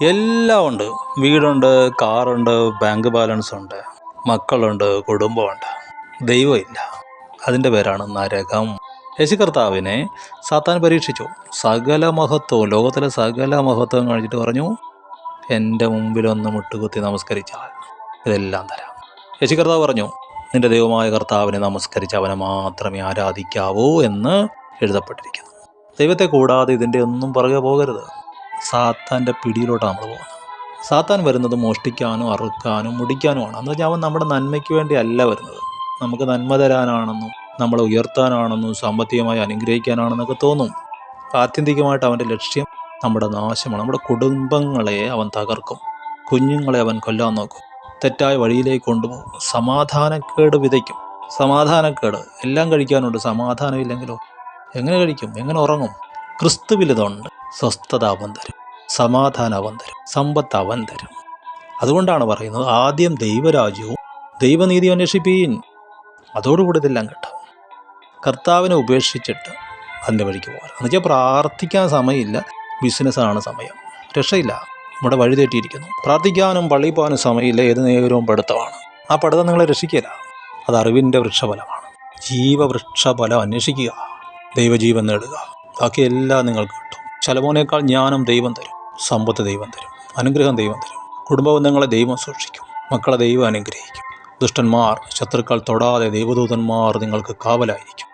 എല്ലാം ഉണ്ട്. വീടുണ്ട്, കാറുണ്ട്, ബാങ്ക് ബാലൻസ് ഉണ്ട്, മക്കളുണ്ട്, കുടുംബമുണ്ട്. ദൈവമില്ല. അതിൻ്റെ പേരാണ് നരകം. യേശു കർത്താവിനെ സാത്താൻ പരീക്ഷിച്ചു. സകല മഹത്വവും, ലോകത്തിലെ സകല മഹത്വവും കാണിച്ചിട്ട് പറഞ്ഞു, എൻ്റെ മുമ്പിലൊന്ന് മുട്ടുകുത്തി നമസ്കരിച്ചാൽ ഇതെല്ലാം തരാം. യേശു കർത്താവ് പറഞ്ഞു, നിന്റെ ദൈവമായ കർത്താവിനെ നമസ്കരിച്ച് അവനെ മാത്രമേ ആരാധിക്കാവൂ എന്ന് എഴുതപ്പെട്ടിരിക്കുന്നു. ദൈവത്തെ കൂടാതെ ഇതിൻ്റെ ഒന്നും പുറകെ പോകരുത്. സാത്താൻ്റെ പിടിയിലോട്ടാണ് നമ്മൾ പോകുന്നത്. സാത്താൻ വരുന്നത് മോഷ്ടിക്കാനും അറുക്കാനും മുടിക്കാനുമാണ്. എന്ന് വെച്ചാൽ അവൻ നമ്മുടെ നന്മയ്ക്ക് വേണ്ടി അല്ല വരുന്നത്. നമുക്ക് നന്മ തരാനാണെന്നും നമ്മളെ ഉയർത്താനാണെന്നും സാമ്പത്തികമായി അനുഗ്രഹിക്കാനാണെന്നൊക്കെ തോന്നും. ആത്യന്തികമായിട്ട് അവൻ്റെ ലക്ഷ്യം നമ്മുടെ നാശമാണ്. നമ്മുടെ കുടുംബങ്ങളെ അവൻ തകർക്കും. കുഞ്ഞുങ്ങളെ അവൻ കൊല്ലാൻ നോക്കും. തെറ്റായ വഴിയിലേക്ക് കൊണ്ടുപോകും. സമാധാനക്കേട് വിതയ്ക്കും. സമാധാനക്കേട് എല്ലാം കഴിക്കാനുണ്ട്. സമാധാനമില്ലെങ്കിലോ എങ്ങനെ കഴിക്കും? എങ്ങനെ ഉറങ്ങും? ക്രിസ്തുവിലിതുണ്ട്. സ്വസ്ഥത അവൻ തരും, സമാധാനം അവൻ തരും, സമ്പത്ത് അവൻ തരും. അതുകൊണ്ടാണ് പറയുന്നത്, ആദ്യം ദൈവരാജ്യവും ദൈവനീതി അന്വേഷിപ്പീൻ, അതോടുകൂടി ഇതെല്ലാം കിട്ടും. കർത്താവിനെ ഉപേക്ഷിച്ചിട്ട് അതിൻ്റെ വഴിക്ക് പോകാം. എന്നുവെച്ചാൽ പ്രാർത്ഥിക്കാൻ സമയമില്ല, ബിസിനസ്സാണ് സമയം. രക്ഷയില്ല, ഇവിടെ വഴി തെറ്റിയിരിക്കുന്നു. പ്രാർത്ഥിക്കാനും പള്ളിയിൽ പോകാനും സമയമില്ല, ഏത് നേരവും പഠിത്തമാണ്. ആ പഠിത്തം നിങ്ങളെ രക്ഷിക്കില്ല. അത് അറിവിൻ്റെ വൃക്ഷഫലമാണ്. ജീവവൃക്ഷഫലം അന്വേഷിക്കുക, ദൈവജീവൻ നേടുക, ബാക്കിയെല്ലാം നിങ്ങൾക്ക് കിട്ടും. ശലോമോനേക്കാൾ ജ്ഞാനം ദൈവം തരും, സമ്പത്ത് ദൈവം തരും, അനുഗ്രഹം ദൈവം തരും, കുടുംബബന്ധങ്ങളെ ദൈവം സൂക്ഷിക്കും, മക്കളെ ദൈവം അനുഗ്രഹിക്കും. ദുഷ്ടന്മാർ, ശത്രുക്കൾ തൊടാതെ ദൈവദൂതന്മാർ നിങ്ങൾക്ക് കാവലായിരിക്കും.